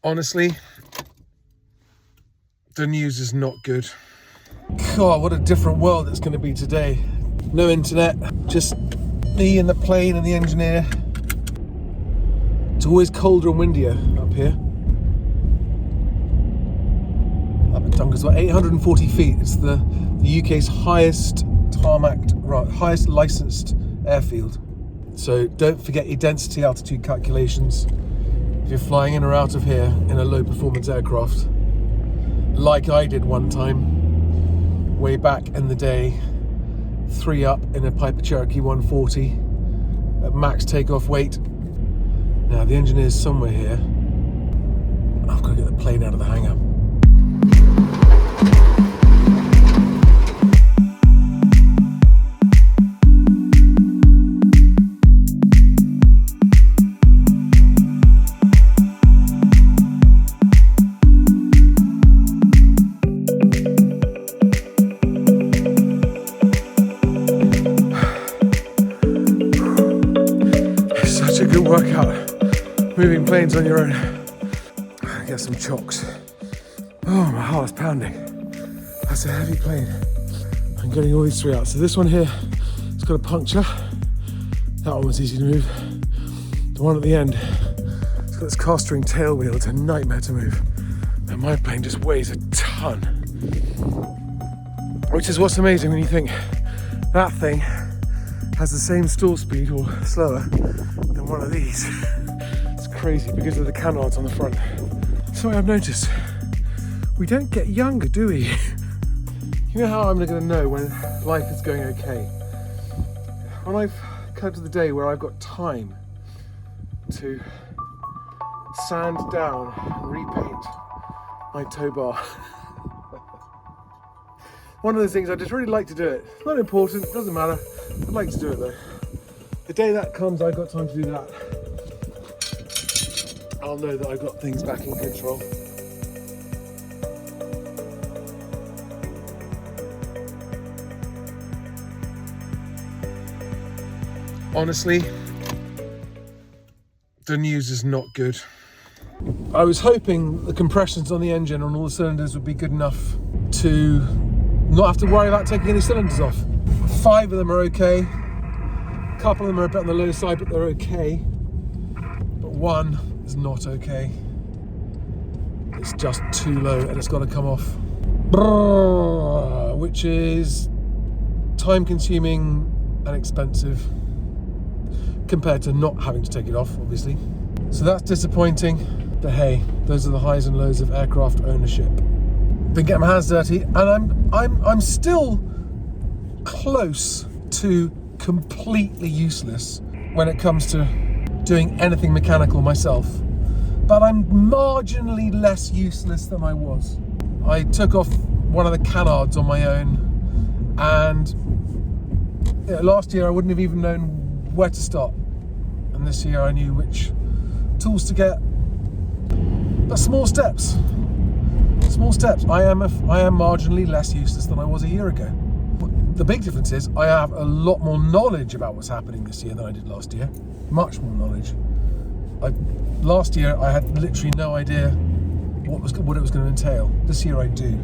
Honestly, the news is not good. God, what a different world it's going to be today. No internet, just me and the plane and the engineer. It's always colder and windier up here. Up at Dunkersville, 840 feet. It's the UK's highest highest licensed airfield. So don't forget your density altitude calculations if you're flying in or out of here in a low performance aircraft, like I did one time way back in the day, 3 up in a Piper Cherokee 140 at max takeoff weight. Now the engineer's somewhere here. I've got to get the plane out of the hangar. Workout moving planes on your own. Get some chocks. Oh, my heart's pounding. That's a heavy plane. I'm getting all these 3 out. So this one here, it's got a puncture. That one was easy to move. The one at the end, it's got this cast-ring tail wheel. It's a nightmare to move. And my plane just weighs a ton. Which is what's amazing when you think that thing has the same stall speed or slower than one of these. It's crazy because of the canards on the front. Something I've noticed, we don't get younger, do we? You know how I'm going to know when life is going okay? When I've come to the day where I've got time to sand down and repaint my tow bar. One of those things I just really like to do it. Not important, doesn't matter. I'd like to do it though. The day that comes, I've got time to do that. I'll know that I've got things back in control. Honestly, the news is not good. I was hoping the compressions on the engine on all the cylinders would be good enough to not have to worry about taking any cylinders off. 5 of them are okay. A couple of them are a bit on the low side, but they're okay. But one is not okay. It's just too low and it's got to come off. Which is time consuming and expensive compared to not having to take it off, obviously. So that's disappointing, but hey, those are the highs and lows of aircraft ownership. Been getting my hands dirty, and I'm still close to completely useless when it comes to doing anything mechanical myself, but I'm marginally less useless than I was. I took off one of the canards on my own, and last year I wouldn't have even known where to start, and this year I knew which tools to get. But small steps. I am marginally less useless than I was a year ago. But the big difference is I have a lot more knowledge about what's happening this year than I did last year. Much more knowledge. Last year I had literally no idea what it was going to entail. This year I do.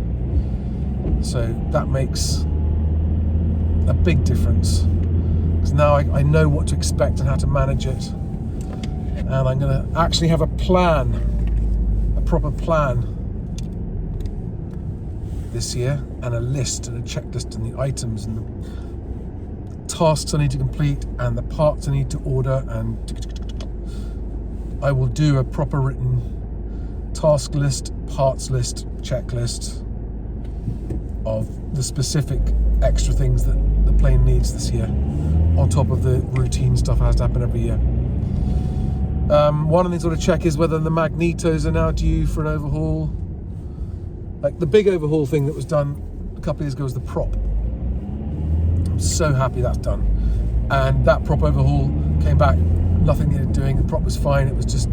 So that makes a big difference. Because now I know what to expect and how to manage it. And I'm going to actually have a plan, a proper plan this year, and a list and a checklist and the items and the tasks I need to complete and the parts I need to order, and I will do a proper written task list, parts list, checklist of the specific extra things that the plane needs this year, on top of the routine stuff that has to happen every year. One of the things I want to check is whether the magnetos are now due for an overhaul. Like the big overhaul thing that was done a couple of years ago was the prop. I'm so happy that's done. And that prop overhaul came back, nothing needed doing. The prop was fine. It was just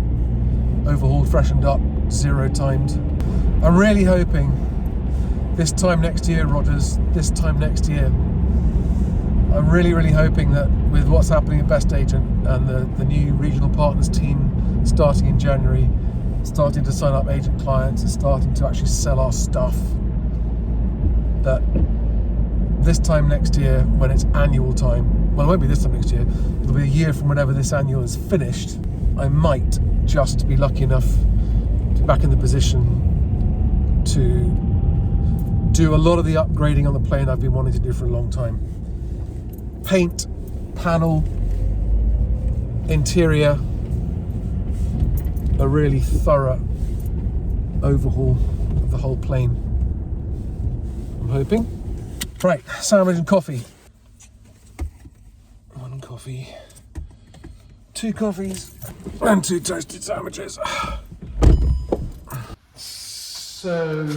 overhauled, freshened up, 0 timed. I'm really hoping this time next year, Rogers, this time next year, I'm really hoping that with what's happening at Best Agent and the new regional partners team starting in January, starting to sign up agent clients, and starting to actually sell our stuff, that this time next year, when it's annual time, well, it won't be this time next year, it'll be a year from whenever this annual is finished, I might just be lucky enough to be back in the position to do a lot of the upgrading on the plane I've been wanting to do for a long time. Paint, panel, interior, a really thorough overhaul of the whole plane, I'm hoping. Right, sandwich and coffee. One coffee, two coffees, and two toasted sandwiches. So,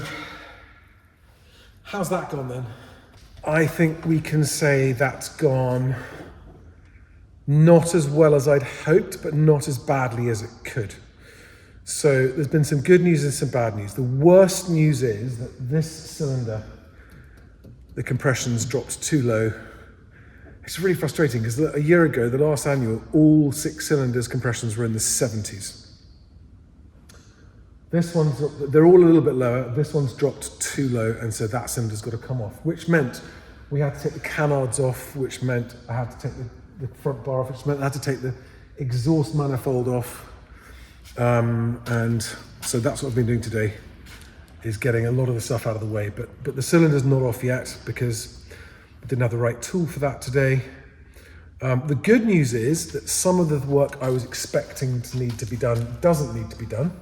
how's that gone then? I think we can say that's gone not as well as I'd hoped, but not as badly as it could. So there's been some good news and some bad news. The worst news is that this cylinder, the compression's dropped too low. It's really frustrating because a year ago, the last annual, all 6 cylinders compressions were in the 70s. This one's, they're all a little bit lower. This one's dropped too low, and so that cylinder's got to come off, which meant we had to take the canards off, which meant I had to take the front bar off, which meant I had to take the exhaust manifold off. And so that's what I've been doing today, is getting a lot of the stuff out of the way. But the cylinder's not off yet because I didn't have the right tool for that today. The good news is that some of the work I was expecting to need to be done doesn't need to be done.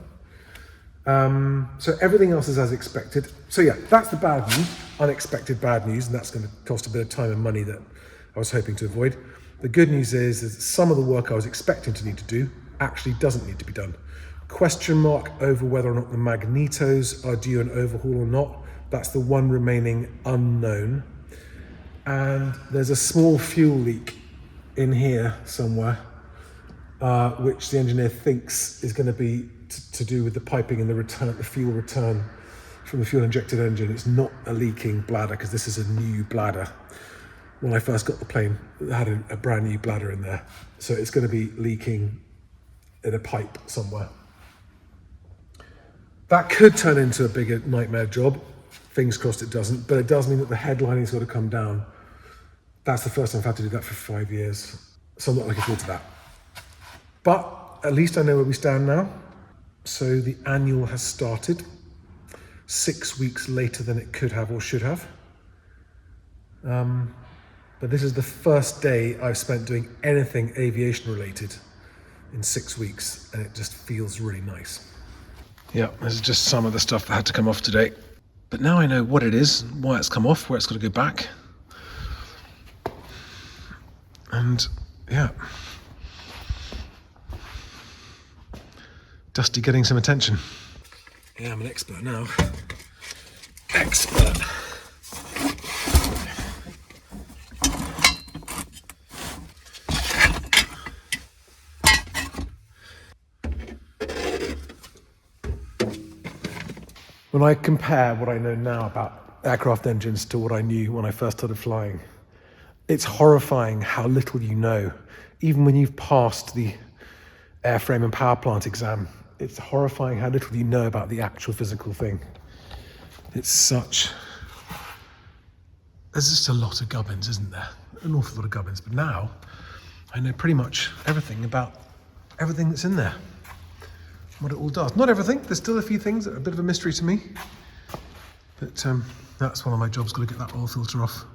So everything else is as expected. So yeah, that's the bad news, unexpected bad news, and that's going to cost a bit of time and money that I was hoping to avoid. The good news is that some of the work I was expecting to need to do actually doesn't need to be done. Question mark over whether or not the magnetos are due an overhaul or not. That's the one remaining unknown. And there's a small fuel leak in here somewhere, which the engineer thinks is going to be to do with the piping and the fuel return from the fuel injected engine. It's not a leaking bladder because this is a new bladder. When I first got the plane, it had a brand new bladder in there. So it's going to be leaking in a pipe somewhere. That could turn into a bigger nightmare job. Fingers crossed it doesn't, but it does mean that the headlining's got to come down. That's the first time I've had to do that for 5 years. So I'm not looking forward to that. But at least I know where we stand now. So the annual has started 6 weeks later than it could have or should have. But this is the first day I've spent doing anything aviation related in 6 weeks, and it just feels really nice. Yeah, this is just some of the stuff that had to come off today. But now I know what it is, why it's come off, where it's got to go back. And yeah. Dusty getting some attention. Yeah, I'm an expert now. Expert. When I compare what I know now about aircraft engines to what I knew when I first started flying, it's horrifying how little you know. Even when you've passed the airframe and power plant exam, it's horrifying how little you know about the actual physical thing. There's just a lot of gubbins, isn't there? An awful lot of gubbins. But now I know pretty much everything about everything that's in there. What it all does. Not everything, there's still a few things that are a bit of a mystery to me. But that's one of my jobs, got to get that oil filter off.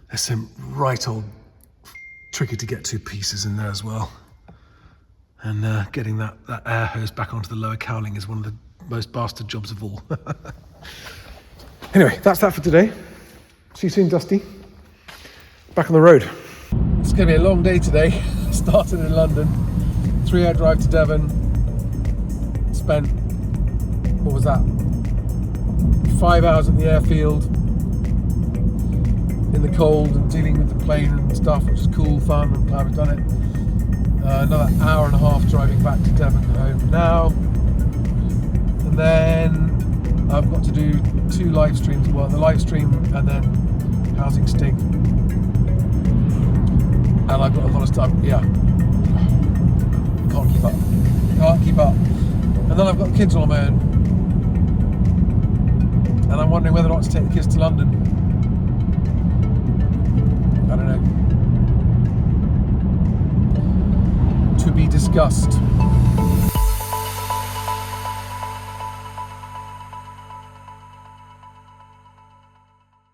There's some right old tricky to get to pieces in there as well. And getting that air hose back onto the lower cowling is one of the most bastard jobs of all. Anyway, that's that for today. See you soon, Dusty. Back on the road. It's going to be a long day today. Started in London, 3-hour drive to Devon. Spent, what was that? 5 hours at the airfield in the cold and dealing with the plane and stuff, which is cool, fun. I'm glad we've done it. Another hour and a half driving back to Devon home now. And then I've got to do 2 live streams. Well, the live stream and then housing Stig. And I've got a lot of stuff, yeah. can't keep up. Can't keep up. And then I've got kids all on my own. And I'm wondering whether or not to take the kids to London. I don't know. To be discussed.